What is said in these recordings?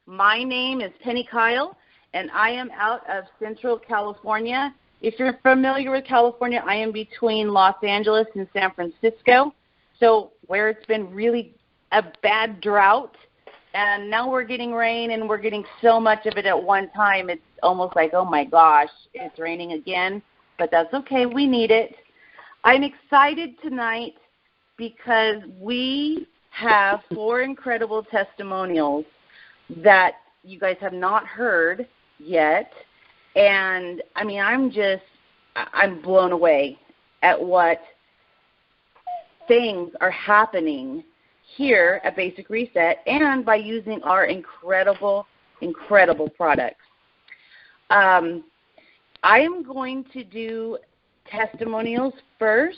My name is Penny Kyle, and I am out of Central California. If you're familiar with California, I am between Los Angeles and San Francisco, so where it's been really a bad drought, and now we're getting rain, and we're getting so much of it at one time. It's almost like, oh, my gosh, it's raining again, but that's okay. We need it. I'm excited tonight because we have 4 incredible testimonials that you guys have not heard yet. And, I mean, I'm blown away at what things are happening here at Basic Reset and by using our incredible, incredible products. I am going to do testimonials first.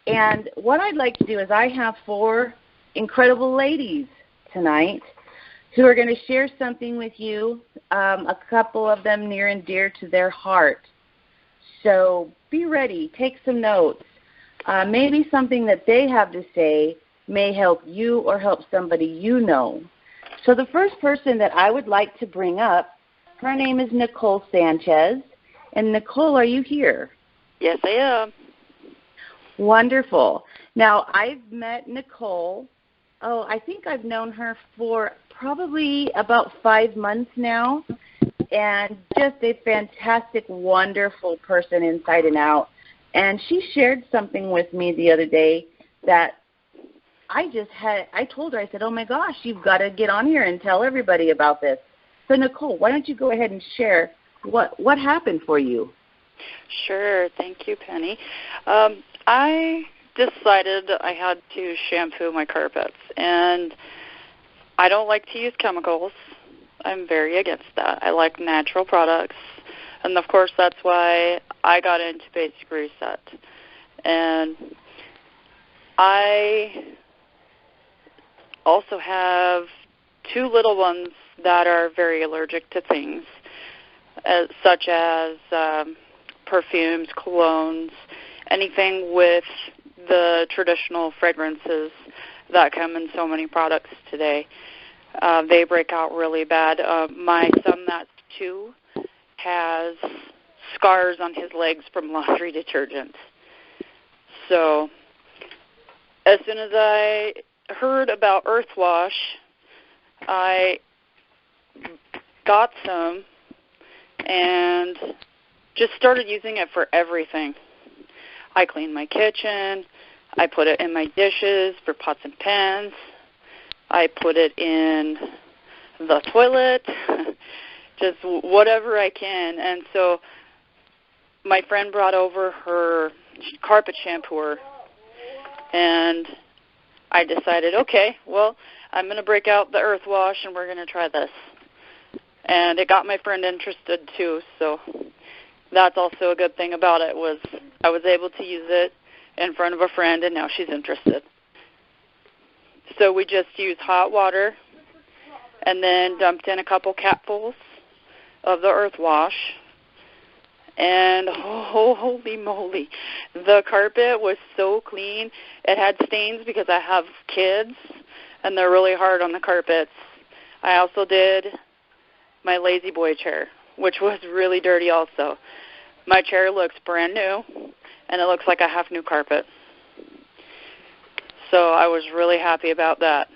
And what I'd like to do is I have 4 incredible ladies tonight who are going to share something with you, a couple of them near and dear to their heart. So be ready. Take some notes. Maybe something that they have to say may help you or help somebody you know. So the first person that I would like to bring up, her name is Nicole Sanchez. And Nicole, are you here? Yes, I am. Wonderful. Now, I've met Nicole, I think I've known her for probably about 5 months now, and just a fantastic, wonderful person inside and out. And she shared something with me the other day that I told her, I said, oh my gosh, you've got to get on here and tell everybody about this. So Nicole, why don't you go ahead and share what happened for you? Sure. Thank you, Penny. I decided I had to shampoo my carpets, and I don't like to use chemicals. I'm very against that. I like natural products, and of course that's why I got into Basic Reset. And I also have 2 little ones that are very allergic to things, such as perfumes, colognes, anything with the traditional fragrances that come in so many products today. They break out really bad. My son, that's 2, has scars on his legs from laundry detergent. So as soon as I heard about Earth Wash, I got some and just started using it for everything. I clean my kitchen. I put it in my dishes for pots and pans. I put it in the toilet, just whatever I can. And so my friend brought over her carpet shampooer, and I decided, okay, well, I'm going to break out the Earth Wash, and we're going to try this. And it got my friend interested, too, so that's also a good thing about it was I was able to use it in front of a friend, and now she's interested. So we just used hot water and then dumped in a couple capfuls of the Earth Wash. And holy moly, the carpet was so clean. It had stains because I have kids, and they're really hard on the carpets. I also did my lazy boy chair, which was really dirty also. My chair looks brand new, and it looks like I have new carpet. So I was really happy about that.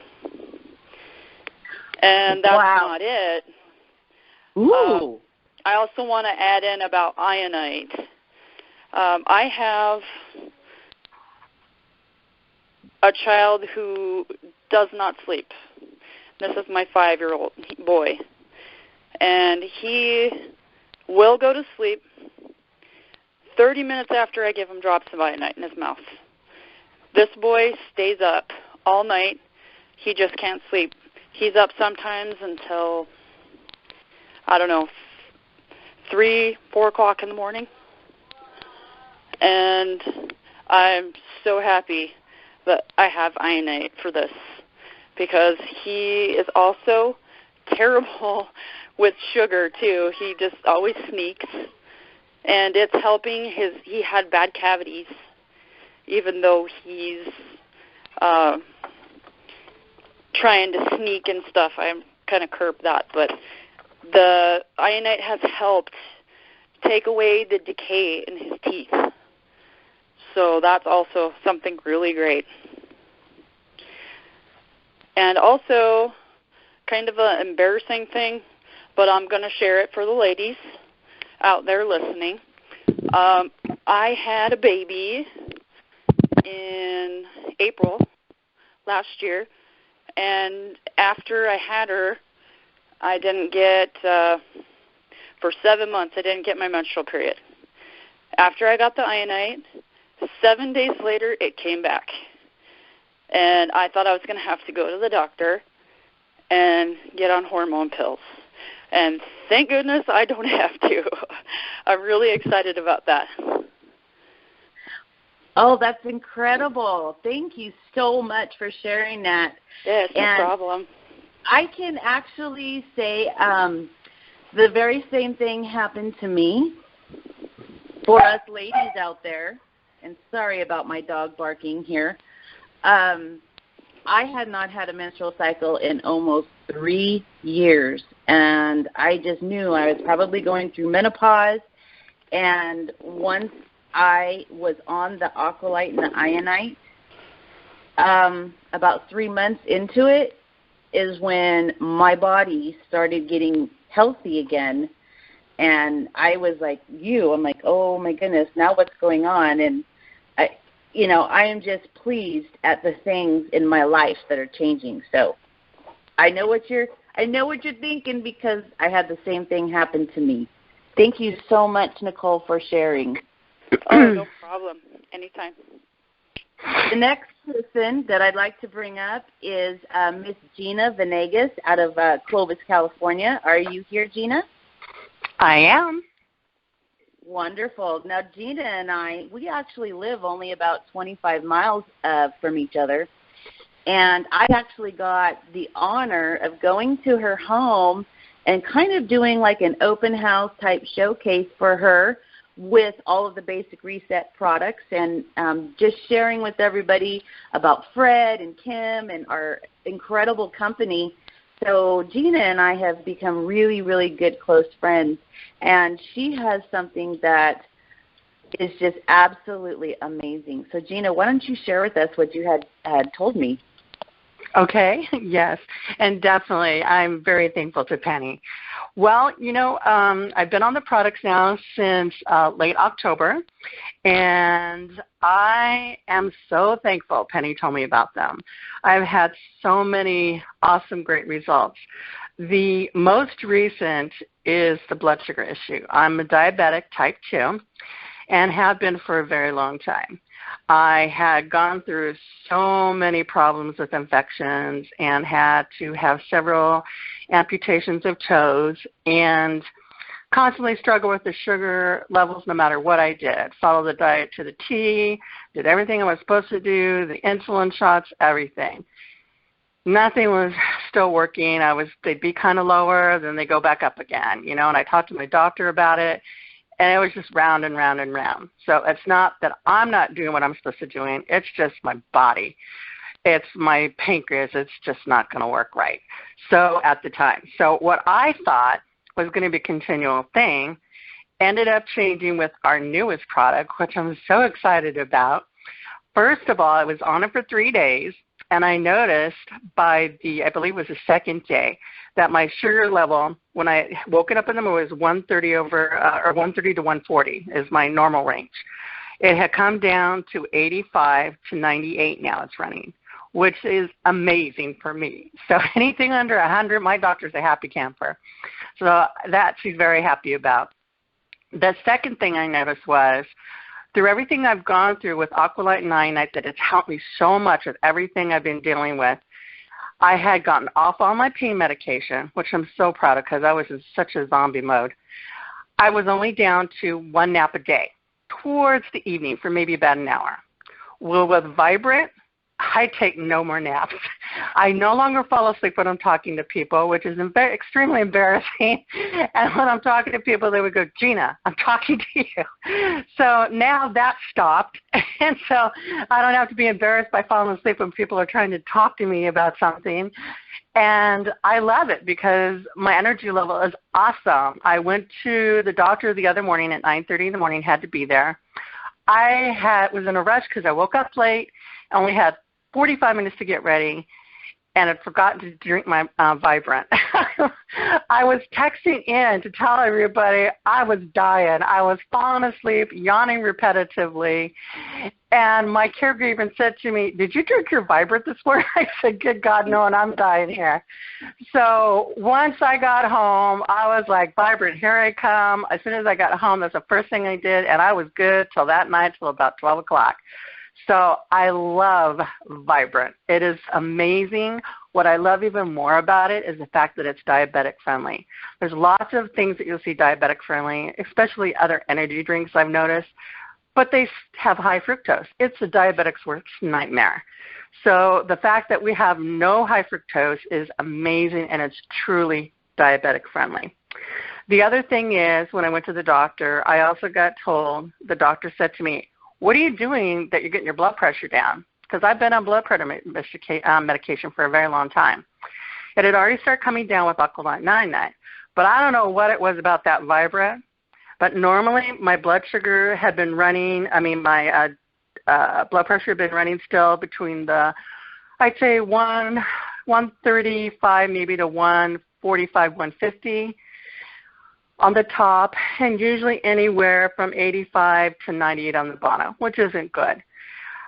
And that's not it. Ooh. I also want to add in about ionite. I have a child who does not sleep. This is my 5-year-old boy. And he will go to sleep 30 minutes after I give him drops of ionite in his mouth. This boy stays up all night. He just can't sleep. He's up sometimes until, 3, 4 o'clock in the morning. And I'm so happy that I have ionite for this because he is also terrible with sugar, too. He just always sneaks. And it's helping he had bad cavities, even though he's trying to sneak and stuff. I'm kind of curb that, but the ionite has helped take away the decay in his teeth. So that's also something really great. And also, kind of an embarrassing thing, but I'm going to share it for the ladies out there listening. I had a baby in April last year, and after I had her, I didn't get, for 7 months, I didn't get my menstrual period. After I got the ionite, 7 days later, it came back. And I thought I was going to have to go to the doctor and get on hormone pills. And thank goodness I don't have to. I'm really excited about that. Oh, that's incredible. Thank you so much for sharing that. Yes, no problem. I can actually say the very same thing happened to me. For us ladies out there, and sorry about my dog barking here, I had not had a menstrual cycle in almost 3 years, and I just knew I was probably going through menopause. And once I was on the Aqualite and the Ionite, about 3 months into it is when my body started getting healthy again. And I was like I'm like, oh my goodness, now what's going on? And I am just pleased at the things in my life that are changing. So I know what you're thinking, because I had the same thing happen to me. Thank you so much, Nicole, for sharing. Oh, no problem. Anytime. The next person that I'd like to bring up is Miss Gina Venegas out of Clovis, California. Are you here, Gina? I am. Wonderful. Now, Gina and we actually live only about 25 miles from each other, and I actually got the honor of going to her home and kind of doing like an open house type showcase for her with all of the Basic Reset products, and just sharing with everybody about Fred and Kim and our incredible company. So Gina and I have become really, really good close friends, and she has something that is just absolutely amazing. So Gina, why don't you share with us what you had told me? Okay, yes, and definitely I'm very thankful to Penny. Well, I've been on the products now since late October, and I am so thankful Penny told me about them. I've had so many awesome, great results. The most recent is the blood sugar issue. I'm a diabetic type 2 and have been for a very long time. I had gone through so many problems with infections and had to have several amputations of toes and constantly struggled with the sugar levels no matter what I did. Followed the diet to the T, did everything I was supposed to do, the insulin shots, everything. Nothing was still working. They'd be kind of lower, then they go back up again, and I talked to my doctor about it. And it was just round and round and round. So it's not that I'm not doing what I'm supposed to do. It's just my body. It's my pancreas. It's just not going to work right. So at the time. So what I thought was going to be a continual thing ended up changing with our newest product, which I'm so excited about. First of all, I was on it for 3 days, and I noticed by I believe it was the second day, that my sugar level, when I woke it up in the morning, was 130 or 130 to 140 is my normal range. It had come down to 85 to 98 now it's running, which is amazing for me. So anything under 100, my doctor's a happy camper. So that she's very happy about. The second thing I noticed was, through everything I've gone through with Aqualite and Ionite, that it's helped me so much with everything I've been dealing with. I had gotten off all my pain medication, which I'm so proud of because I was in such a zombie mode. I was only down to 1 nap a day towards the evening for maybe about an hour. Well, with Vibrant, I take no more naps. I no longer fall asleep when I'm talking to people, which is extremely embarrassing. And when I'm talking to people, they would go, Gina, I'm talking to you. So now that's stopped. And so I don't have to be embarrassed by falling asleep when people are trying to talk to me about something. And I love it because my energy level is awesome. I went to the doctor the other morning at 9:30 in the morning, had to be there. I was in a rush because I woke up late, only had 45 minutes to get ready, and had forgotten to drink my Vibrant. I was texting in to tell everybody I was dying. I was falling asleep, yawning repetitively, and my caregiver even said to me, did you drink your Vibrant this morning? I said, good God, no, and I'm dying here. So once I got home, I was like, Vibrant, here I come. As soon as I got home, that's the first thing I did, and I was good till that night, till about 12 o'clock. So I love Vibrant. It is amazing. What I love even more about it is the fact that it's diabetic friendly. There's lots of things that you'll see diabetic friendly, especially other energy drinks I've noticed, but they have high fructose. It's a diabetic's worst nightmare. So the fact that we have no high fructose is amazing, and it's truly diabetic friendly. The other thing is, when I went to the doctor, I also got told, the doctor said to me, what are you doing that you're getting your blood pressure down? Because I've been on blood pressure medication for a very long time. It had already started coming down with Alkaline 99. But I don't know what it was about that Vibrant. But normally my blood sugar had been running, my blood pressure had been running still between I'd say 135 maybe to 145, 150. On the top, and usually anywhere from 85 to 98 on the bottom, which isn't good.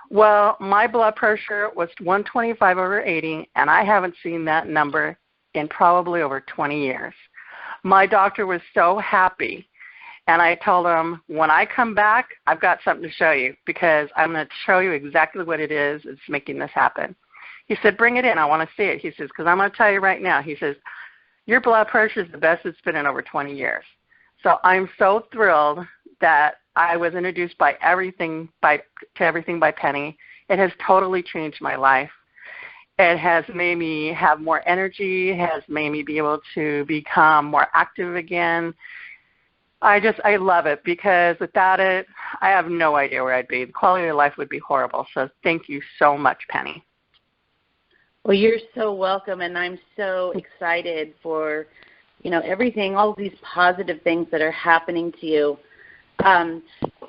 Well, my blood pressure was 125 over 80, and I haven't seen that number in probably over 20 years. My doctor was so happy, and I told him, when I come back, I've got something to show you, because I'm going to show you exactly what it is that's making this happen. He said, bring it in. I want to see it. He says, because I'm going to tell you right now. He says, your blood pressure is the best it's been in over 20 years. So I'm so thrilled that I was introduced to everything by Penny. It has totally changed my life. It has made me have more energy, has made me be able to become more active again. I love it, because without it, I have no idea where I'd be. The quality of life would be horrible. So thank you so much, Penny. Well, you're so welcome, and I'm so excited for, everything, all of these positive things that are happening to you.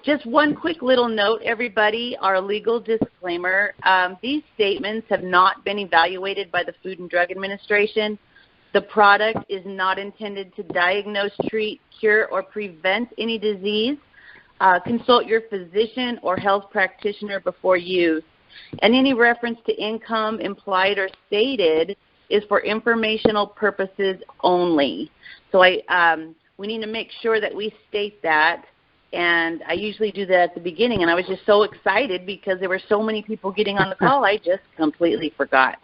Just one quick little note, everybody, our legal disclaimer. These statements have not been evaluated by the Food and Drug Administration. The product is not intended to diagnose, treat, cure, or prevent any disease. Consult your physician or health practitioner before use. And any reference to income implied or stated is for informational purposes only. So we need to make sure that we state that, and I usually do that at the beginning, and I was just so excited because there were so many people getting on the call, I just completely forgot.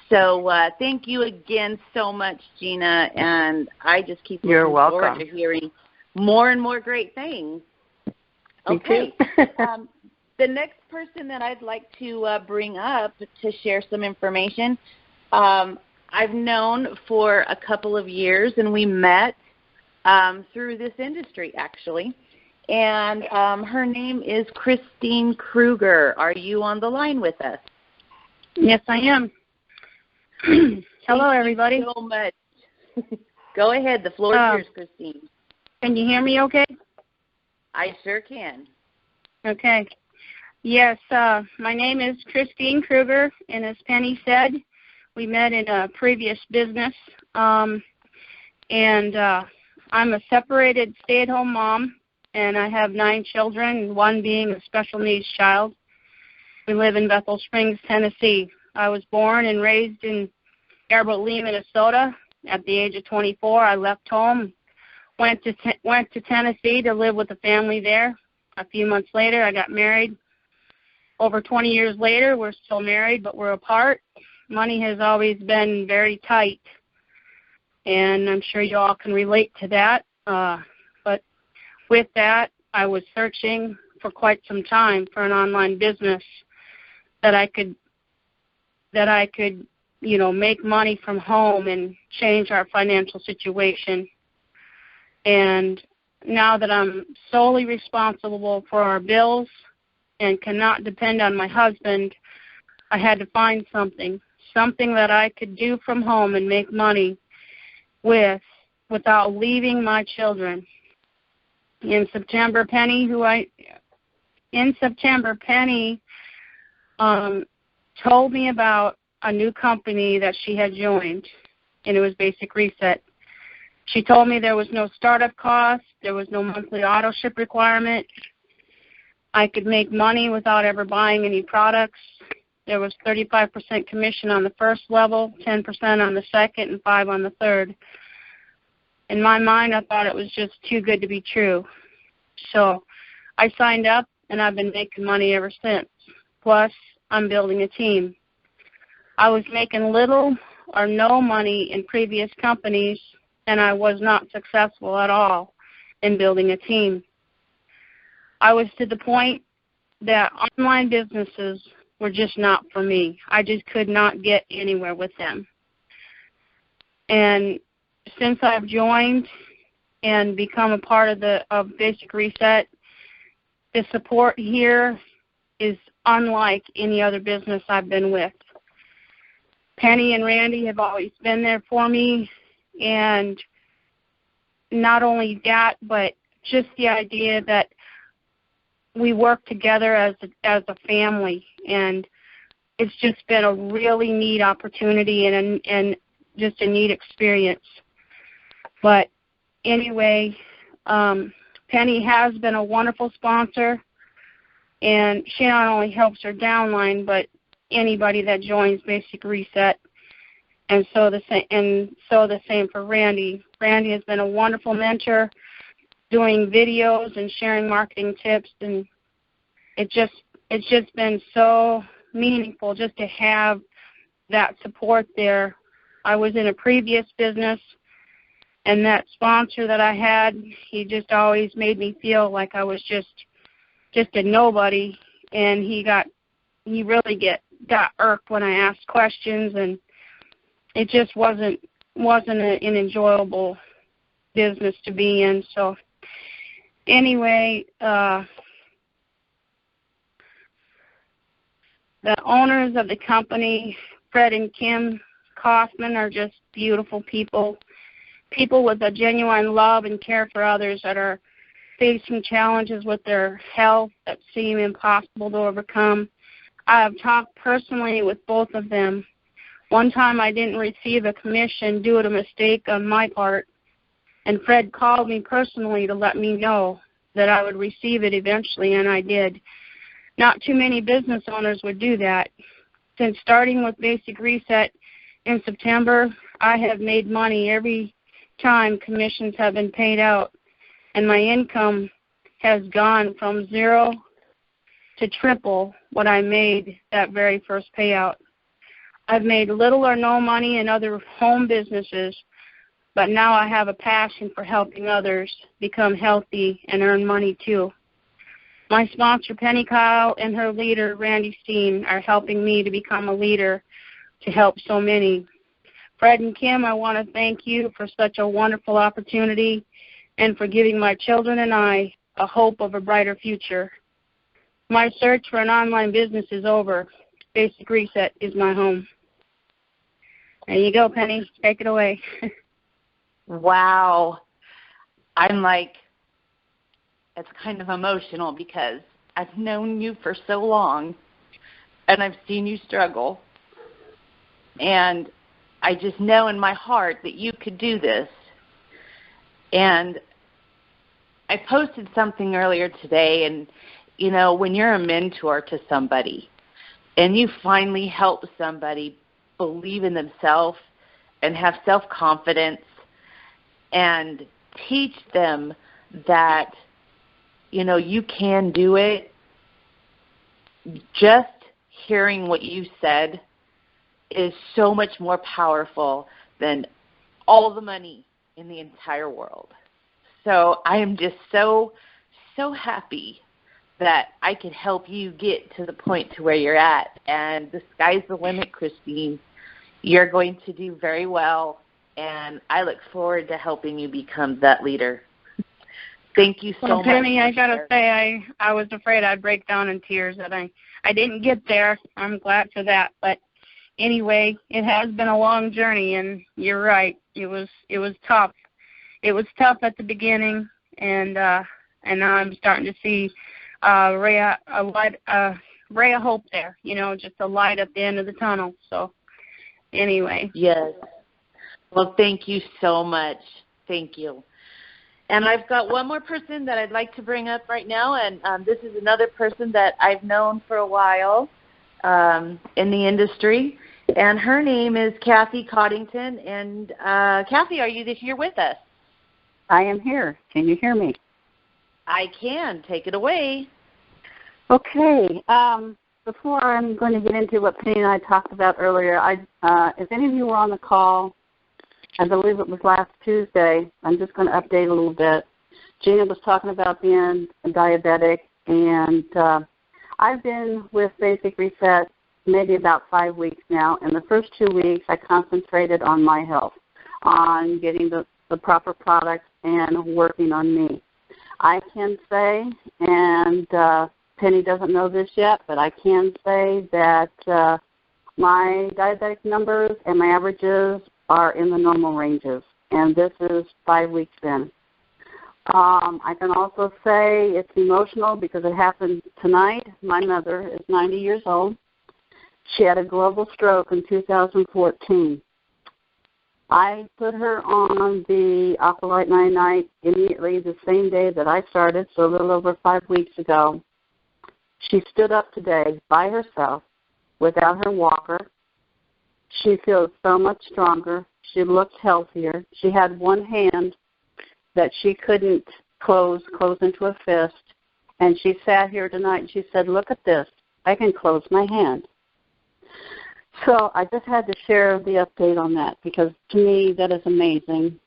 So thank you again so much, Gina, and I just keep looking forward to hearing more and more great things. Okay. The next person that I'd like to bring up to share some information, I've known for a couple of years, and we met through this industry, actually. And her name is Christine Kruger. Are you on the line with us? Yes, I am. Hello, everybody. Thank you so much. Go ahead. The floor is yours, Christine. Can you hear me okay? I sure can. Okay. Yes, my name is Christine Kruger, and as Penny said, we met in a previous business, and I'm a separated stay-at-home mom, and I have 9 children, one being a special needs child. We live in Bethel Springs, Tennessee. I was born and raised in Airboat Lee, Minnesota. At the age of 24, I left home, went to Tennessee to live with a family there. A few months later, I got married. Over 20 years later, we're still married, but we're apart. Money has always been very tight, and I'm sure you all can relate to that. But with that, I was searching for quite some time for an online business that I could that I could, make money from home and change our financial situation. And now that I'm solely responsible for our bills and cannot depend on my husband, I had to find something that I could do from home and make money without leaving my children. In September, Penny told me about a new company that she had joined, and it was Basic Reset. She told me there was no startup cost, there was no monthly auto ship requirement. I could make money without ever buying any products. There was 35% commission on the first level, 10% on the second, and 5% on the third. In my mind, I thought it was just too good to be true. So I signed up, and I've been making money ever since. Plus, I'm building a team. I was making little or no money in previous companies, and I was not successful at all in building a team. I was to the point that online businesses were just not for me. I just could not get anywhere with them. And since I've joined and become a part of Basic Reset, the support here is unlike any other business I've been with. Penny and Randy have always been there for me, and not only that, but just the idea that we work together as a family, and it's just been a really neat opportunity and just a neat experience. But anyway, Penny has been a wonderful sponsor, and she not only helps her downline, but anybody that joins Basic Reset. And so the same for Randy. Randy has been a wonderful mentor, doing videos and sharing marketing tips, and it's just been so meaningful just to have that support there. I was in a previous business, and that sponsor that I had, he just always made me feel like I was just a nobody, and he really got irked when I asked questions, and it just wasn't an enjoyable business to be in. So anyway, the owners of the company, Fred and Kim Kaufman, are just beautiful people with a genuine love and care for others that are facing challenges with their health that seem impossible to overcome. I have talked personally with both of them. One time I didn't receive a commission due to a mistake on my part, and Fred called me personally to let me know that I would receive it eventually, and I did. Not too many business owners would do that. Since starting with Basic Reset in September, I have made money every time commissions have been paid out, and my income has gone from zero to triple what I made that very first payout. I've made little or no money in other home businesses, but now I have a passion for helping others become healthy and earn money too. My sponsor, Penny Kyle, and her leader, Randy Steen, are helping me to become a leader to help so many. Fred and Kim, I want to thank you for such a wonderful opportunity and for giving my children and I a hope of a brighter future. My search for an online business is over. Basic Reset is my home. There you go, Penny. Take it away. Wow. It's kind of emotional because I've known you for so long, and I've seen you struggle. And I just know in my heart that you could do this. And I posted something earlier today, and, when you're a mentor to somebody and you finally help somebody believe in themselves and have self-confidence and teach them that, you can do it, just hearing what you said is so much more powerful than all the money in the entire world. So I am just so happy that I could help you get to the point to where you're at. And the sky's the limit, Christine. You're going to do very well, and I look forward to helping you become that leader. Thank you so much. Penny, I got to say, I was afraid I'd break down in tears that I didn't get there. I'm glad for that. But anyway, it has been a long journey, and you're right. It was tough. It was tough at the beginning, and now I'm starting to see a ray of hope there, just a light at the end of the tunnel. So anyway. Yes. Well, thank you so much. Thank you. And I've got one more person that I'd like to bring up right now, and this is another person that I've known for a while in the industry, and her name is Kathy Coddington. And Kathy, are you here with us? I am here. Can you hear me? I can. Take it away. Okay. Before I'm going to get into what Penny and I talked about earlier, if any of you were on the call, I believe it was last Tuesday, I'm just going to update a little bit. Gina was talking about being a diabetic, and I've been with Basic Reset maybe about 5 weeks now. In the first 2 weeks, I concentrated on my health, on getting the proper products and working on me. I can say, and Penny doesn't know this yet, but I can say that my diabetic numbers and my averages are in the normal ranges, and this is 5 weeks in. I can also say it's emotional because it happened tonight. My mother is 90 years old. She had a global stroke in 2014. I put her on the Aqualite 99 immediately the same day that I started, so a little over 5 weeks ago. She stood up today by herself without her walker. She feels so much stronger. She looks healthier. She had one hand that she couldn't close into a fist, and she sat here tonight and she said, "Look at this. I can close my hand." So I just had to share the update on that because to me that is amazing.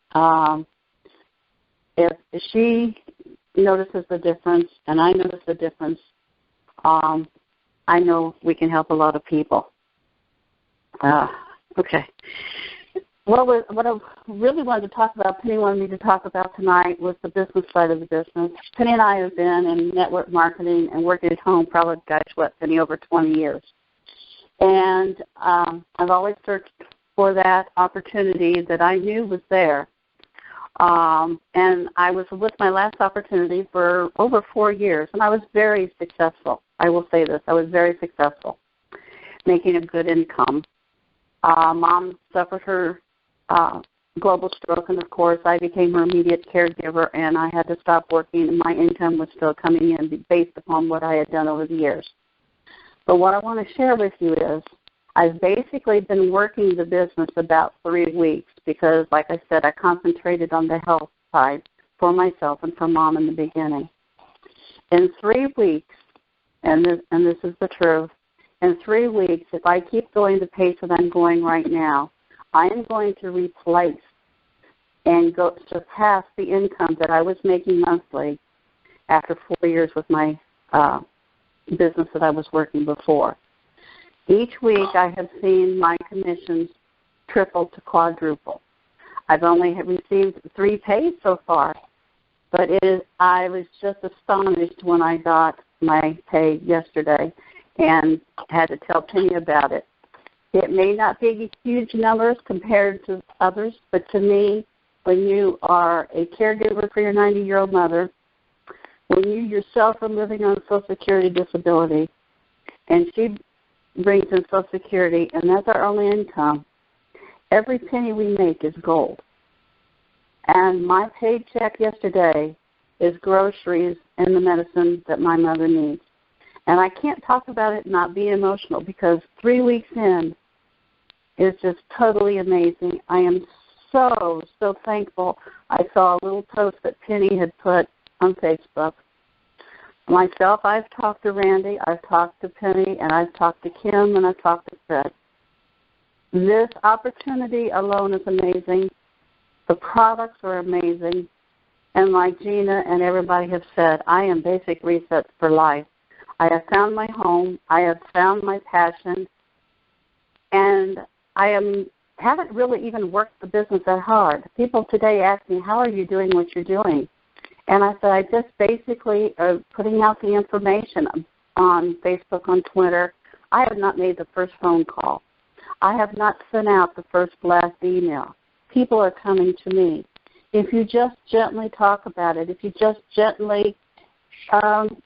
If she notices the difference and I notice the difference, I know we can help a lot of people. Okay. What I really wanted to talk about, Penny wanted me to talk about tonight, was the business side of the business. Penny and I have been in network marketing and working at home probably, Penny, over 20 years. And I've always searched for that opportunity that I knew was there. And I was with my last opportunity for over 4 years, and I was very successful. I will say this. I was very successful, making a good income. Mom suffered her global stroke, and, of course, I became her immediate caregiver, and I had to stop working, and my income was still coming in based upon what I had done over the years. But what I want to share with you is I've basically been working the business about 3 weeks because, like I said, I concentrated on the health side for myself and for Mom in the beginning. In 3 weeks, and this is the truth, in 3 weeks, if I keep going the pace that I'm going right now, I am going to replace and surpass the income that I was making monthly after 4 years with my business that I was working before. Each week I have seen my commissions triple to quadruple. I've only received 3 pays so far, but I was just astonished when I got my pay yesterday and had to tell Penny about it. It may not be huge numbers compared to others, but to me, when you are a caregiver for your 90-year-old mother, when you yourself are living on Social Security disability, and she brings in Social Security, and that's our only income, every penny we make is gold. And my paycheck yesterday is groceries and the medicine that my mother needs. And I can't talk about it and not be emotional because 3 weeks in is just totally amazing. I am so, so thankful. I saw a little post that Penny had put on Facebook. Myself, I've talked to Randy, I've talked to Penny, and I've talked to Kim, and I've talked to Fred. This opportunity alone is amazing. The products are amazing. And like Gina and everybody have said, I am Basic Reset for life. I have found my home. I have found my passion. And haven't really even worked the business that hard. People today ask me, how are you doing what you're doing? And I said, I just basically putting out the information on Facebook, on Twitter. I have not made the first phone call. I have not sent out the first blast email. People are coming to me. If you just gently talk about it, if you just gently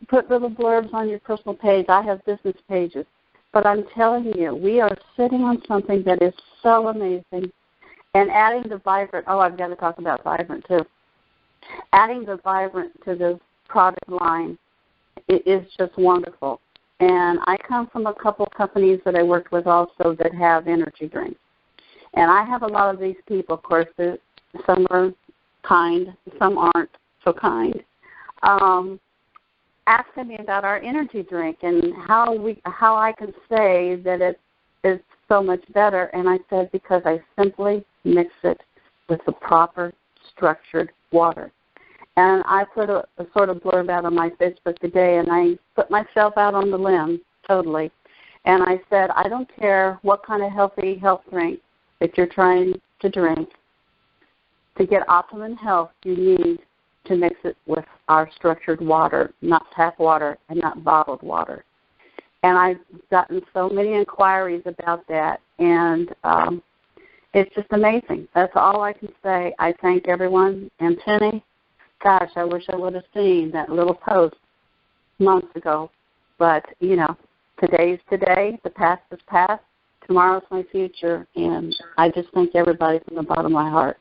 put little blurbs on your personal page, I have business pages. But I'm telling you, we are sitting on something that is so amazing. And adding the Vibrant, I've got to talk about Vibrant too. Adding the Vibrant to the product line is just wonderful. And I come from a couple companies that I worked with also that have energy drinks. And I have a lot of these people, of course, some are kind, some aren't so kind, asking me about our energy drink and how I can say that it is so much better. And I said, because I simply mix it with the proper structured water. And I put a sort of blurb out on my Facebook today, and I put myself out on the limb totally. And I said, I don't care what kind of healthy health drink that you're trying to drink. To get optimum health, you need to mix it with our structured water, not tap water and not bottled water. And I've gotten so many inquiries about that, and it's just amazing. That's all I can say. I thank everyone. And Penny, gosh, I wish I would have seen that little post months ago. But, today's today, the past is past, tomorrow's my future, and I just thank everybody from the bottom of my heart.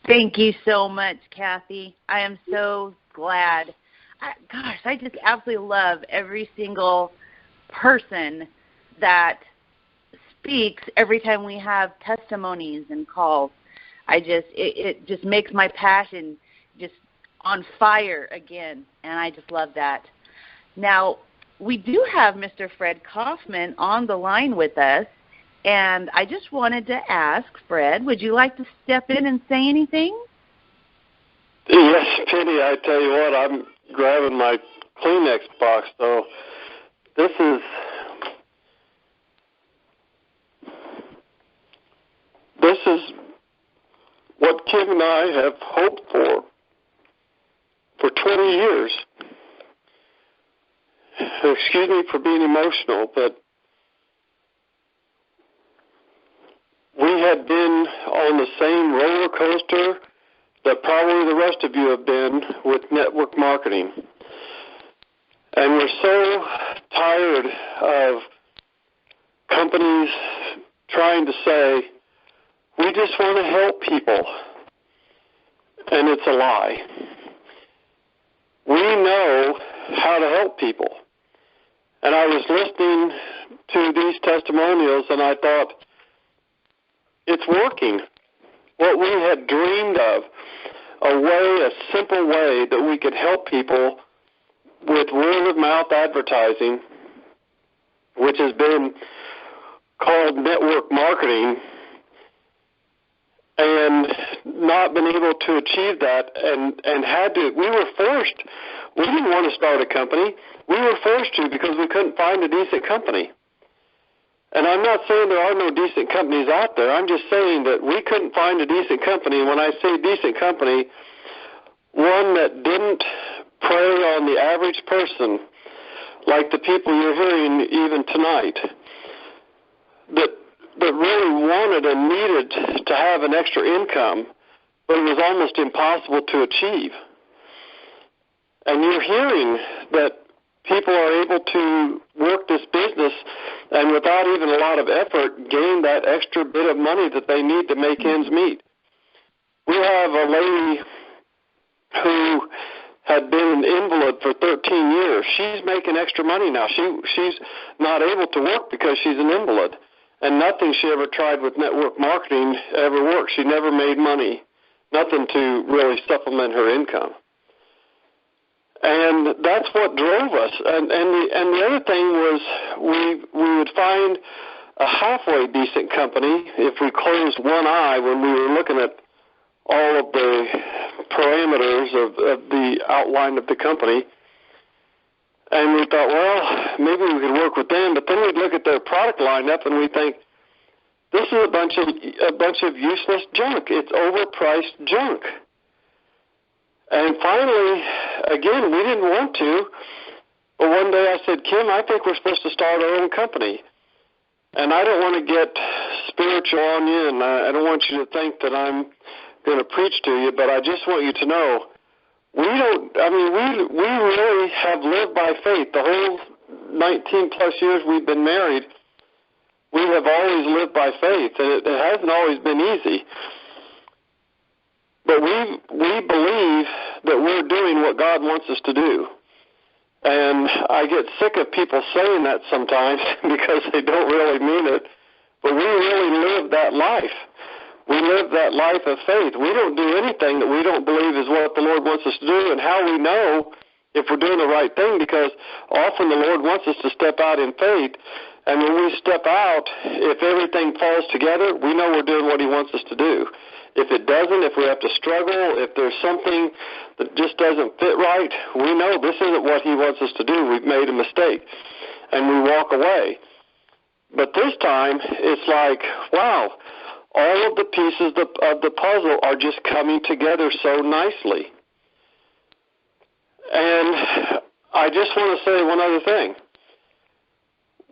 Thank you so much, Kathy. I am so glad. I just absolutely love every single person that speaks every time we have testimonies and calls. It just makes my passion just on fire again, and I just love that. Now, we do have Mr. Fred Kaufman on the line with us, and I just wanted to ask, Fred, would you like to step in and say anything? Yes, Penny, I tell you what, I'm grabbing my Kleenex box, though. This is what Kim and I have hoped for 20 years. Excuse me for being emotional, but we had been on the same roller coaster that probably the rest of you have been with network marketing. And we're so tired of companies trying to say, we just want to help people. And it's a lie. We know how to help people. And I was listening to these testimonials, and I thought, it's working. What we had dreamed of, a simple way that we could help people with word-of-mouth advertising, which has been called network marketing, and not been able to achieve that, and had to. We were forced. We didn't want to start a company. We were forced to because we couldn't find a decent company. And I'm not saying there are no decent companies out there. I'm just saying that we couldn't find a decent company. And when I say decent company, one that didn't prey on the average person, like the people you're hearing even tonight, that really wanted and needed to have an extra income, but it was almost impossible to achieve. And you're hearing that people are able to work this business and without even a lot of effort gain that extra bit of money that they need to make ends meet. We have a lady who had been an invalid for 13 years. She's making extra money now. She's not able to work because she's an invalid. And nothing she ever tried with network marketing ever worked. She never made money, nothing to really supplement her income. And that's what drove us. And the other thing was we would find a halfway decent company if we closed one eye when we were looking at all of the parameters of the outline of the company. And we thought, well, maybe we could work with them. But then we'd look at their product lineup and we think, this is a bunch of useless junk. It's overpriced junk. And finally, again, we didn't want to. But one day I said, Kim, I think we're supposed to start our own company. And I don't want to get spiritual on you, and I don't want you to think that I'm going to preach to you, but I just want you to know, we really have lived by faith. The whole 19-plus years we've been married, we have always lived by faith, and it hasn't always been easy. But we believe that we're doing what God wants us to do. And I get sick of people saying that sometimes because they don't really mean it. But we really live that life. We live that life of faith. We don't do anything that we don't believe is what the Lord wants us to do. And how we know if we're doing the right thing, because often the Lord wants us to step out in faith. And when we step out, if everything falls together, we know we're doing what He wants us to do. If it doesn't, if we have to struggle, if there's something that just doesn't fit right, we know this isn't what He wants us to do. We've made a mistake, and we walk away. But this time, it's like, wow, all of the pieces of the puzzle are just coming together so nicely. And I just want to say one other thing.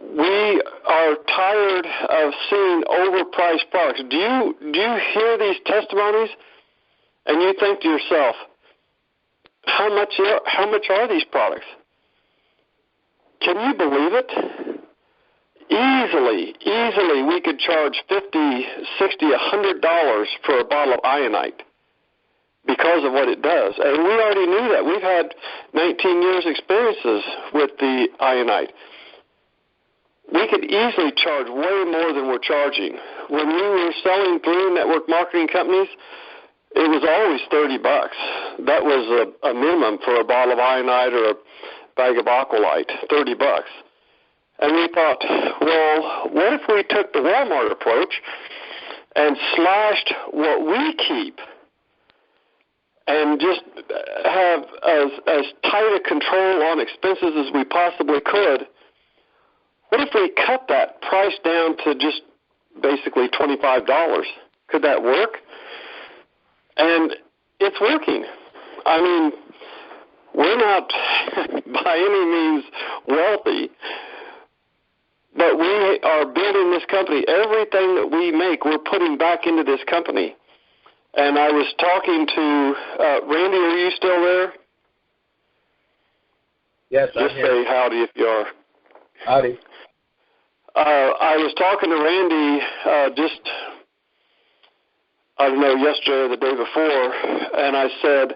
We are tired of seeing overpriced products. Do you hear these testimonies and you think to yourself, how much are these products? Can you believe it? Easily we could charge $50, $60, $100 for a bottle of Ionite because of what it does. And we already knew that. We've had 19 years experiences with the Ionite. We could easily charge way more than we're charging. When we were selling through network marketing companies, it was always $30. That was a minimum for a bottle of Ionite or a bag of Aqualite, $30. And we thought, well, what if we took the Walmart approach and slashed what we keep and just have as tight a control on expenses as we possibly could? What if we cut that price down to just basically $25? Could that work? And it's working. I mean, we're not by any means wealthy, but we are building this company. Everything that we make, we're putting back into this company. And I was talking to Randy. Are you still there? Yes, just say howdy if you are. Howdy. I was talking to Randy yesterday or the day before, and I said,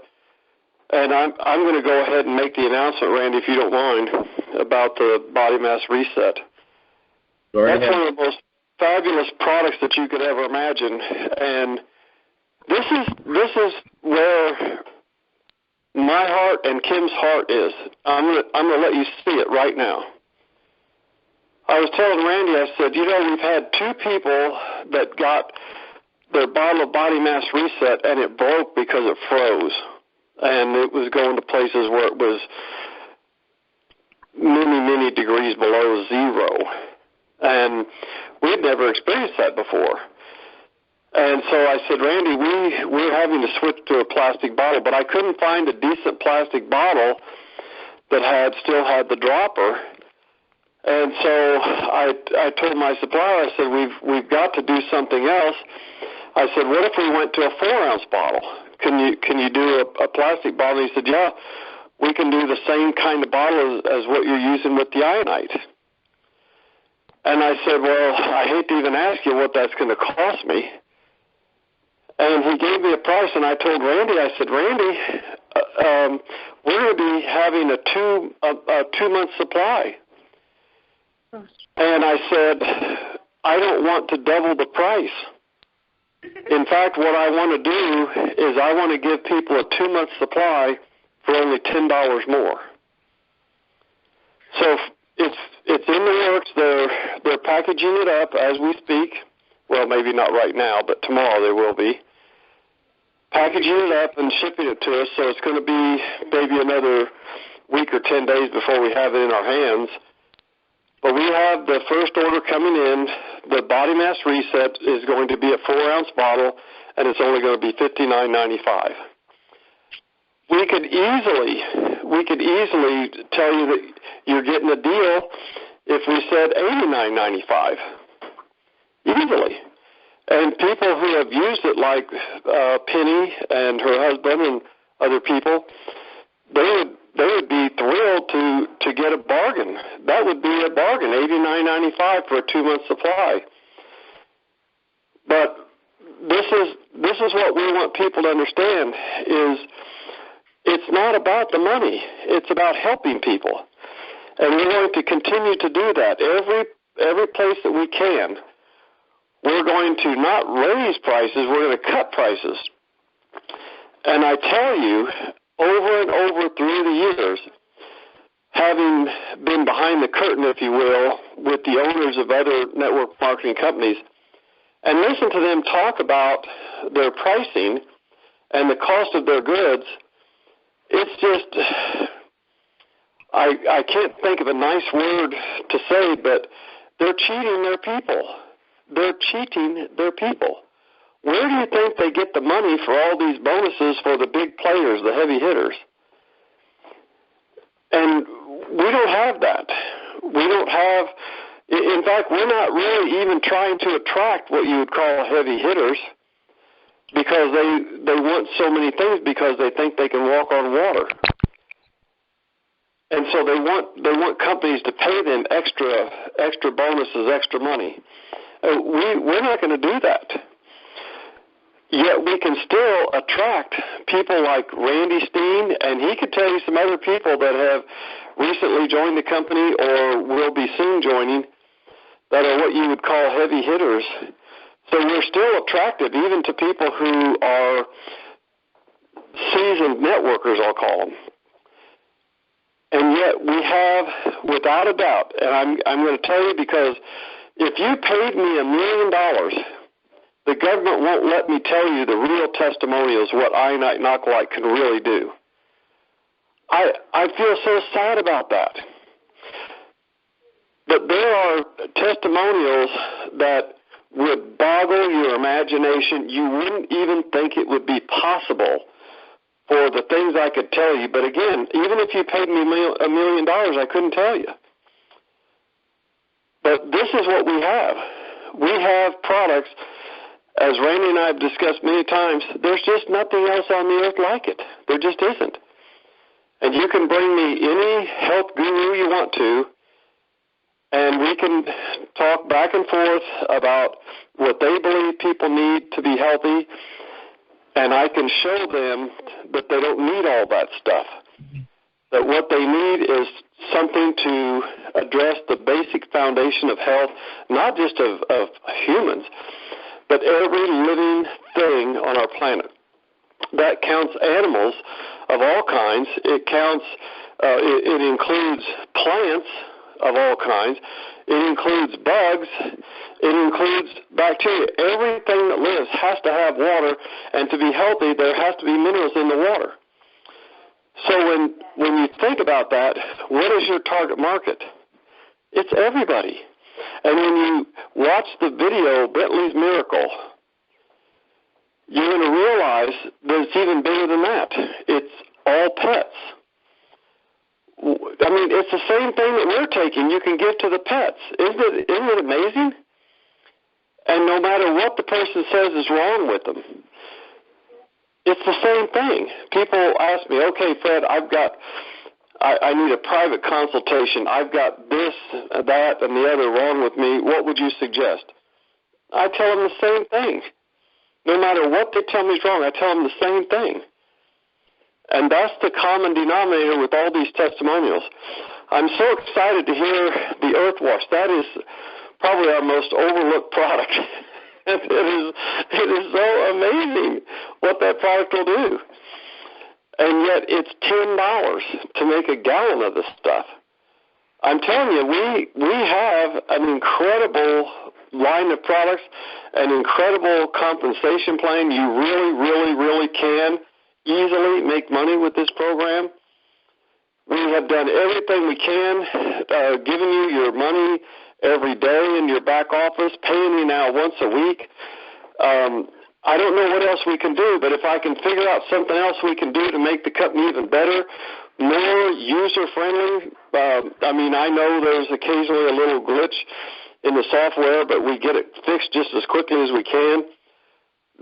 and I'm going to go ahead and make the announcement, Randy, if you don't mind, about the body mass reset. That's one of the most fabulous products that you could ever imagine, and this is where my heart and Kim's heart is. I'm going to let you see it right now. I was telling Randy, I said, we've had two people that got their bottle of body mass reset, and it broke because it froze. And it was going to places where it was many, many degrees below zero. And we'd never experienced that before. And so I said, Randy, we're having to switch to a plastic bottle, but I couldn't find a decent plastic bottle that still had the dropper. And so I told my supplier, I said, we've got to do something else. I said, what if we went to a 4-ounce bottle? Can you do a plastic bottle? And he said, yeah, we can do the same kind of bottle as what you're using with the Ionite. And I said, well, I hate to even ask you what that's going to cost me. And he gave me a price, and I told Randy, I said, Randy, we're going to be having a 2-month supply. And I said, I don't want to double the price. In fact, what I want to do is I want to give people a 2-month supply for only $10 more. So it's in the works. They're packaging it up as we speak. Well, maybe not right now, but tomorrow they will be packaging it up and shipping it to us, so it's going to be maybe another week or 10 days before we have it in our hands. But we have the first order coming in. The body mass reset is going to be a 4-ounce bottle, and it's only going to be $59.95. We could easily tell you that you're getting a deal if we said $89.95. Easily. And people who have used it, like Penny and her husband and other people, they would be thrilled to get a bargain. That would be a bargain, $89.95 for a 2-month supply. But this is what we want people to understand is it's not about the money. It's about helping people. And we're going to continue to do that. Every place that we can, we're going to not raise prices, we're going to cut prices. And I tell you, over and over through the years, having been behind the curtain, if you will, with the owners of other network marketing companies, and listen to them talk about their pricing and the cost of their goods, it's just, I can't think of a nice word to say, but they're cheating their people. They're cheating their people. Where do you think they get the money for all these bonuses for the big players, the heavy hitters? And we don't have that. We don't have, in fact, we're not really even trying to attract what you would call heavy hitters because they want so many things because they think they can walk on water. And so they want companies to pay them extra bonuses, extra money. We're not going to do that. Yet we can still attract people like Randy Steen, and he could tell you some other people that have recently joined the company or will be soon joining that are what you would call heavy hitters. So we're still attractive even to people who are seasoned networkers, I'll call them. And yet we have, without a doubt, and I'm going to tell you because if you paid me $1 million, the government won't let me tell you the real testimonials, what Ironite Knock-Light can really do. I feel so sad about that. But there are testimonials that would boggle your imagination. You wouldn't even think it would be possible for the things I could tell you. But again, even if you paid me $1 million, I couldn't tell you. But this is what we have. We have products, as Randy and I have discussed many times, there's just nothing else on the earth like it. There just isn't. And you can bring me any health guru you want to, and we can talk back and forth about what they believe people need to be healthy, and I can show them that they don't need all that stuff. That what they need is something to address the basic foundation of health, not just of humans, but every living thing on our planet. That counts animals of all kinds. It counts. It includes plants of all kinds. It includes bugs. It includes bacteria. Everything that lives has to have water, and to be healthy, there has to be minerals in the water. So when you think about that, what is your target market? It's everybody. And when you watch the video, Bentley's Miracle, you're going to realize that it's even bigger than that. It's all pets. I mean, it's the same thing that we're taking. You can give to the pets. Isn't it amazing? And no matter what the person says is wrong with them, it's the same thing. People ask me, okay, Fred, I need a private consultation. I've got this, that, and the other wrong with me. What would you suggest? I tell them the same thing. No matter what they tell me is wrong, I tell them the same thing. And that's the common denominator with all these testimonials. I'm so excited to hear the Earth Wash. That is probably our most overlooked product. It is so amazing what that product will do. And yet it's $10 to make a gallon of this stuff. I'm telling you, we have an incredible line of products, an incredible compensation plan. You really, really, really can easily make money with this program. We have done everything we can, giving you your money every day in your back office, paying you now once a week. I don't know what else we can do, but if I can figure out something else we can do to make the company even better, more user-friendly. I know there's occasionally a little glitch in the software, but we get it fixed just as quickly as we can.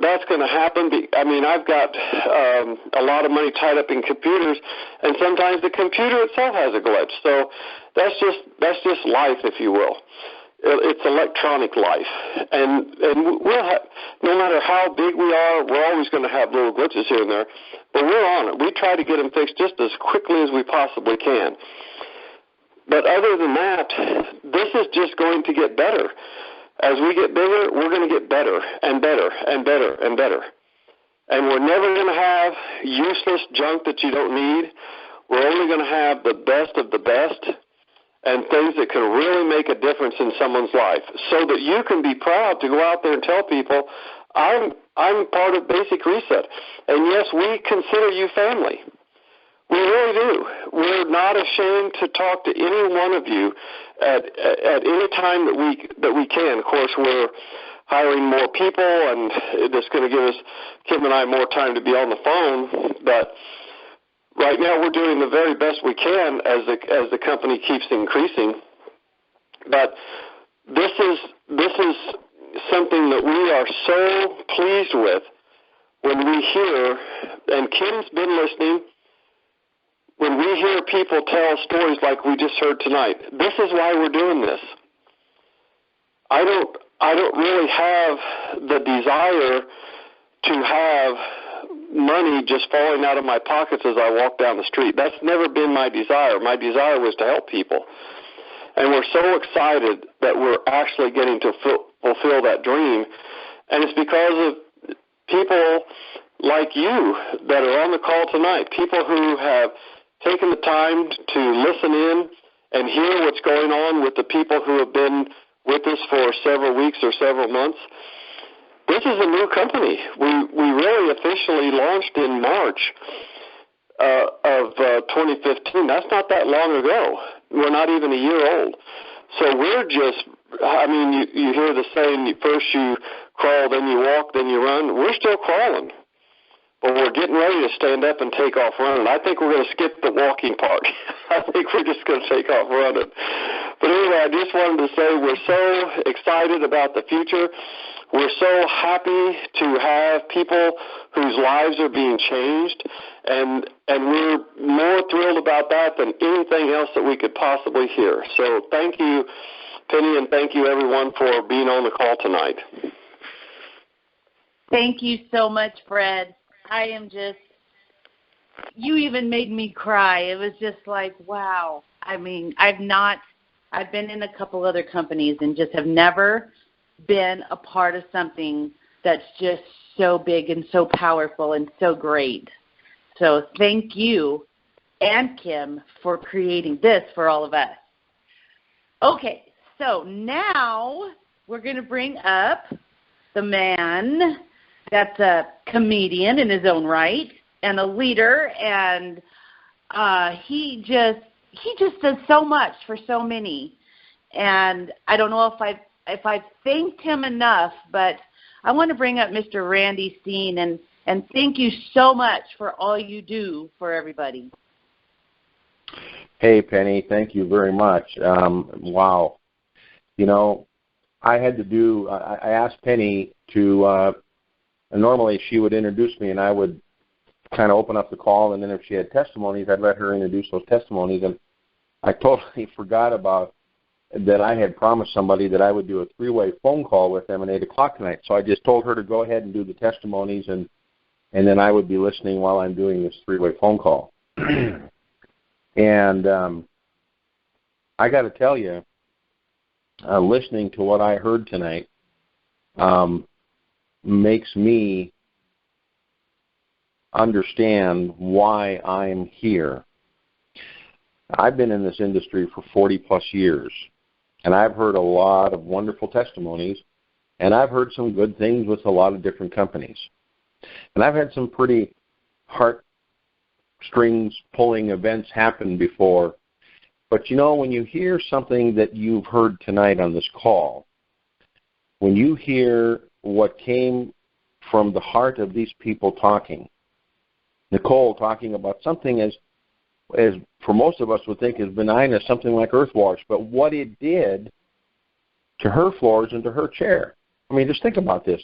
That's going to happen. I've got a lot of money tied up in computers, and sometimes the computer itself has a glitch. So that's just life, if you will. It's electronic life, and we'll have, no matter how big we are, we're always going to have little glitches here and there. But we're on it. We try to get them fixed just as quickly as we possibly can. But other than that, this is just going to get better. As we get bigger, we're going to get better and better and better and better. And we're never going to have useless junk that you don't need. We're only going to have the best of the best and things that can really make a difference in someone's life, so that you can be proud to go out there and tell people, I'm part of Basic Reset. And yes, we consider you family. We really do. We're not ashamed to talk to any one of you at any time that we can. Of course, we're hiring more people, and it's going to give us, Kim and I, more time to be on the phone. But right now, we're doing the very best we can as the company keeps increasing. But this is something that we are so pleased with when we hear, and Kim's been listening. When we hear people tell stories like we just heard tonight, this is why we're doing this. I don't really have the desire to have money just falling out of my pockets as I walk down the street. That's never been my desire. My desire was to help people. And we're so excited that we're actually getting to fulfill that dream. And it's because of people like you that are on the call tonight, people who have taken the time to listen in and hear what's going on with the people who have been with us for several weeks or several months. This is a new company. We really officially launched in March of 2015. That's not that long ago. We're not even a year old. So we're just, you hear the saying, first you crawl, then you walk, then you run. We're still crawling. But we're getting ready to stand up and take off running. I think we're going to skip the walking part. I think we're just going to take off running. But anyway, I just wanted to say we're so excited about the future. We're so happy to have people whose lives are being changed, and we're more thrilled about that than anything else that we could possibly hear. So thank you, Penny, and thank you, everyone, for being on the call tonight. Thank you so much, Fred. I am just, you even made me cry. It was just like, wow. I've been in a couple other companies and just have never been a part of something that's just so big and so powerful and so great. So thank you and Kim for creating this for all of us. Okay, so now we're going to bring up the man that's a comedian in his own right and a leader, and he just does so much for so many. And I don't know if I've thanked him enough, but I want to bring up Mr. Randy Steen and thank you so much for all you do for everybody. Hey, Penny, thank you very much. Wow. I asked Penny to, normally she would introduce me and I would kind of open up the call, and then if she had testimonies, I'd let her introduce those testimonies. And I totally forgot about that I had promised somebody that I would do a three-way phone call with them at 8 o'clock tonight. So I just told her to go ahead and do the testimonies, and then I would be listening while I'm doing this three-way phone call. And I got to tell you, listening to what I heard tonight makes me understand why I'm here. I've been in this industry for 40-plus years, And I've heard a lot of wonderful testimonies, and I've heard some good things with a lot of different companies. And I've had some pretty heartstrings-pulling events happen before. But, you know, when you hear something that you've heard tonight on this call, when you hear what came from the heart of these people talking, Nicole talking about something as for most of us would think as benign as something like earth wash, but what it did to her floors and to her chair. I mean, just think about this.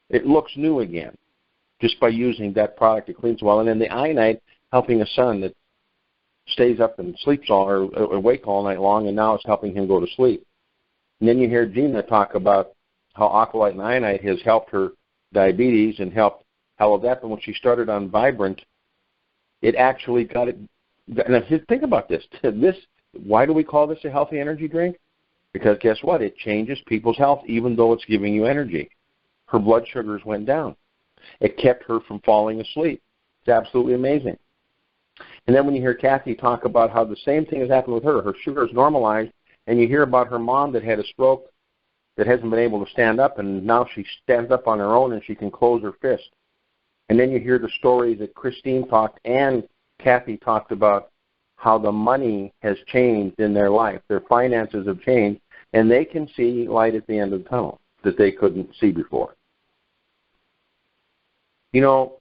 It looks new again just by using that product. It cleans well. And then the iNight helping a son that stays up and sleeps or awake all night long, and now it's helping him go to sleep. And then you hear Gina talk about how Aqualite and iNight has helped her diabetes and helped all of that. But when she started on Vibrant, it actually got it. Now, think about this. Why do we call this a healthy energy drink? Because guess what? It changes people's health even though it's giving you energy. Her blood sugars went down. It kept her from falling asleep. It's absolutely amazing. And then when you hear Kathy talk about how the same thing has happened with her, her sugars normalized, and you hear about her mom that had a stroke that hasn't been able to stand up, and now she stands up on her own and she can close her fist. And then you hear the stories that Christine talked and Kathy talked about how the money has changed in their life. Their finances have changed, and they can see light at the end of the tunnel that they couldn't see before. You know,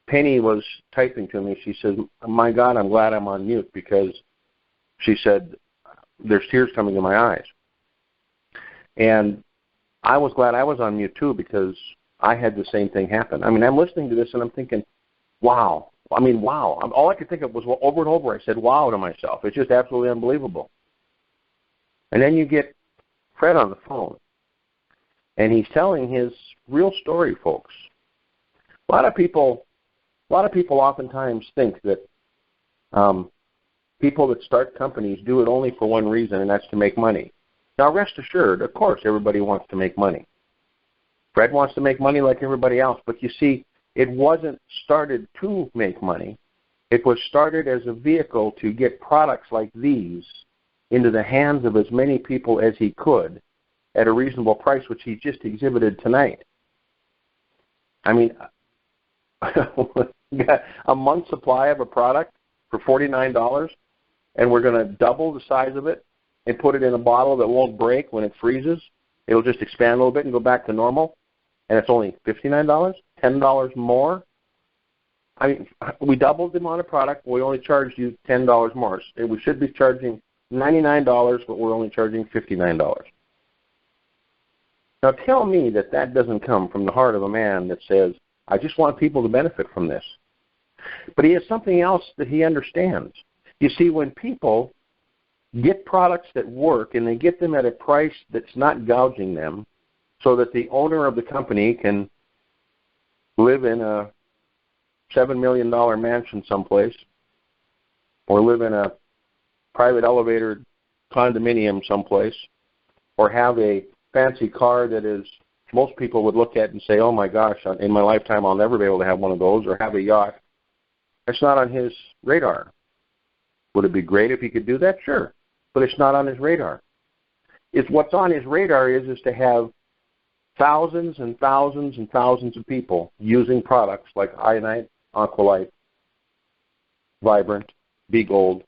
Penny was typing to me. She says, my God, I'm glad I'm on mute, because she said, there's tears coming to my eyes. And I was glad I was on mute too, because I had the same thing happen. I mean, I'm listening to this and I'm thinking, wow. I mean, wow. All I could think of was over and over I said wow to myself. It's just absolutely unbelievable. And then you get Fred on the phone, and he's telling his real story, folks. A lot of people oftentimes think that people that start companies do it only for one reason, and that's to make money. Now, rest assured, of course, everybody wants to make money. Fred wants to make money like everybody else, but you see, it wasn't started to make money. It was started as a vehicle to get products like these into the hands of as many people as he could at a reasonable price, which he just exhibited tonight. I mean, we got a month's supply of a product for $49, and we're going to double the size of it and put it in a bottle that won't break when it freezes. It'll just expand a little bit and go back to normal, and it's only $59, $10 more. I mean, we doubled the amount of product. We only charged you $10 more. We should be charging $99, but we're only charging $59. Now tell me that that doesn't come from the heart of a man that says, I just want people to benefit from this. But he has something else that he understands. You see, when people get products that work and they get them at a price that's not gouging them so that the owner of the company can live in a $7 million mansion someplace or live in a private elevator condominium someplace or have a fancy car that is most people would look at and say, oh my gosh, in my lifetime I'll never be able to have one of those, or have a yacht. That's not on his radar. Would it be great if he could do that? Sure. But it's not on his radar. It's what's on his radar is to have thousands and thousands and thousands of people using products like iNight, Aqualite, Vibrant, Be Gold,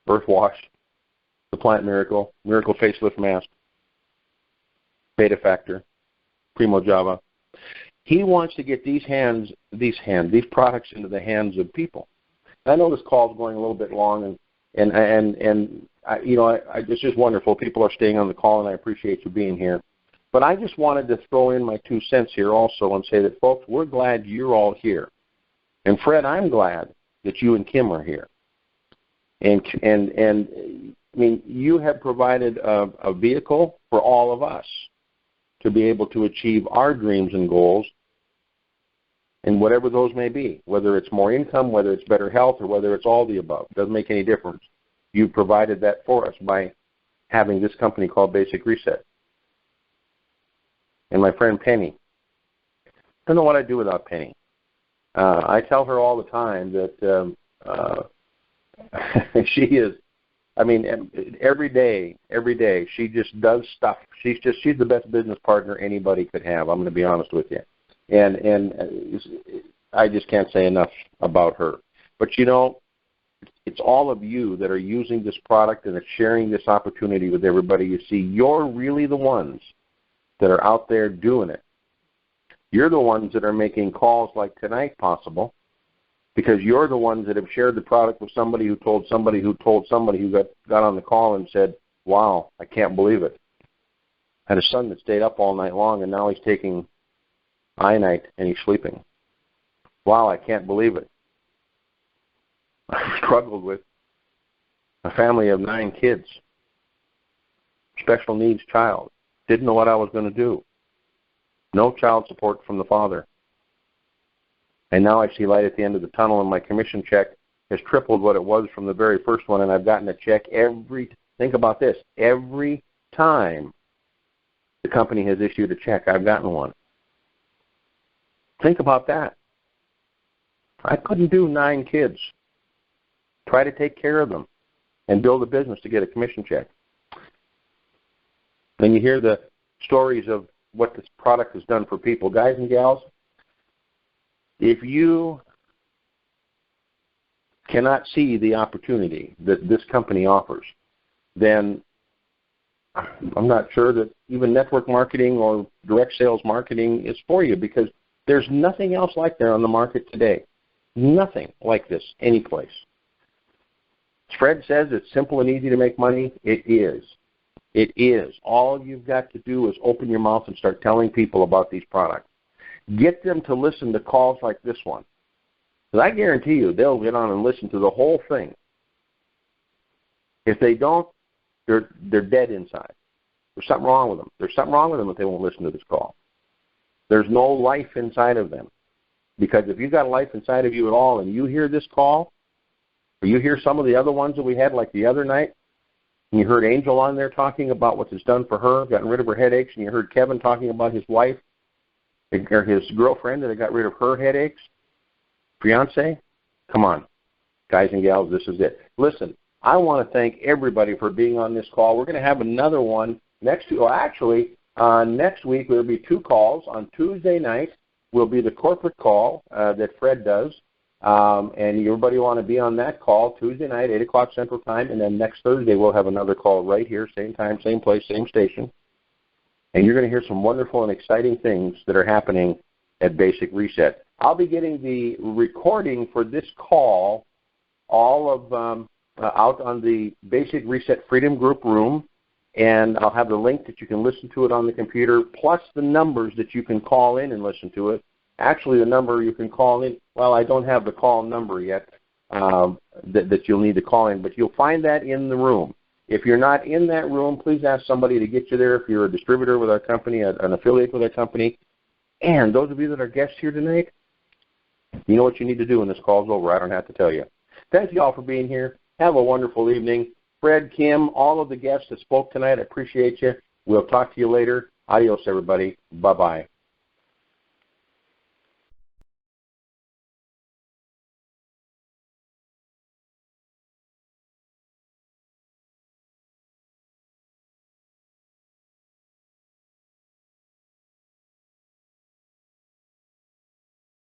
Earth Wash, the Plant Miracle, Miracle Facelift Mask, Beta Factor, Primo Java. He wants to get these products into the hands of people. I know this call is going a little bit long, and it's just wonderful. People are staying on the call, and I appreciate you being here. But I just wanted to throw in my 2 cents here also and say that, folks, we're glad you're all here. And Fred, I'm glad that you and Kim are here. And I mean, you have provided a vehicle for all of us to be able to achieve our dreams and goals, and whatever those may be, whether it's more income, whether it's better health, or whether it's all the above. It doesn't make any difference. You provided that for us by having this company called Basic Reset. And my friend Penny, I don't know what I'd do without Penny. I tell her all the time that she is I mean, every day, she just does stuff. She's the best business partner anybody could have. I'm going to be honest with you, and I just can't say enough about her. But you know, it's all of you that are using this product and are sharing this opportunity with everybody. You see, you're really the ones that are out there doing it. You're the ones that are making calls like tonight possible, because you're the ones that have shared the product with somebody who told somebody who told somebody who got on the call and said, wow, I can't believe it. I had a son that stayed up all night long, and now he's taking iodine and he's sleeping. Wow, I can't believe it. I struggled with a family of 9 kids, special needs child. Didn't know what I was going to do. No child support from the father. And now I see light at the end of the tunnel, and my commission check has tripled what it was from the very first one, and I've gotten a check think about this, every time the company has issued a check, I've gotten one. Think about that. I couldn't do 9 kids. Try to take care of them and build a business to get a commission check. Then you hear the stories of what this product has done for people. Guys and gals, if you cannot see the opportunity that this company offers, then I'm not sure that even network marketing or direct sales marketing is for you, because there's nothing else like there on the market today. Nothing like this anyplace. Fred says it's simple and easy to make money. It is. It is. All you've got to do is open your mouth and start telling people about these products. Get them to listen to calls like this one. Because I guarantee you they'll get on and listen to the whole thing. If they don't, they're dead inside. There's something wrong with them. There's something wrong with them if they won't listen to this call. There's no life inside of them. Because if you've got life inside of you at all and you hear this call, or you hear some of the other ones that we had like the other night, and you heard Angel on there talking about what it's done for her, gotten rid of her headaches, and you heard Kevin talking about his wife, or his girlfriend that got rid of her headaches, fiance, come on, guys and gals, this is it. Listen, I want to thank everybody for being on this call. We're going to have another one next week. Well, actually, next week there will be 2 calls. On Tuesday night will be the corporate call that Fred does, and everybody want to be on that call Tuesday night, 8 o'clock Central Time, and then next Thursday we'll have another call right here, same time, same place, same station. And you're going to hear some wonderful and exciting things that are happening at Basic Reset. I'll be getting the recording for this call all of out on the Basic Reset Freedom Group room, and I'll have the link that you can listen to it on the computer, plus the numbers that you can call in and listen to it. Actually, the number you can call in, well, I don't have the call number yet that you'll need to call in, but you'll find that in the room. If you're not in that room, please ask somebody to get you there if you're a distributor with our company, an affiliate with our company. And those of you that are guests here tonight, you know what you need to do when this call's over. I don't have to tell you. Thank you all for being here. Have a wonderful evening. Fred, Kim, all of the guests that spoke tonight, I appreciate you. We'll talk to you later. Adios, everybody. Bye-bye.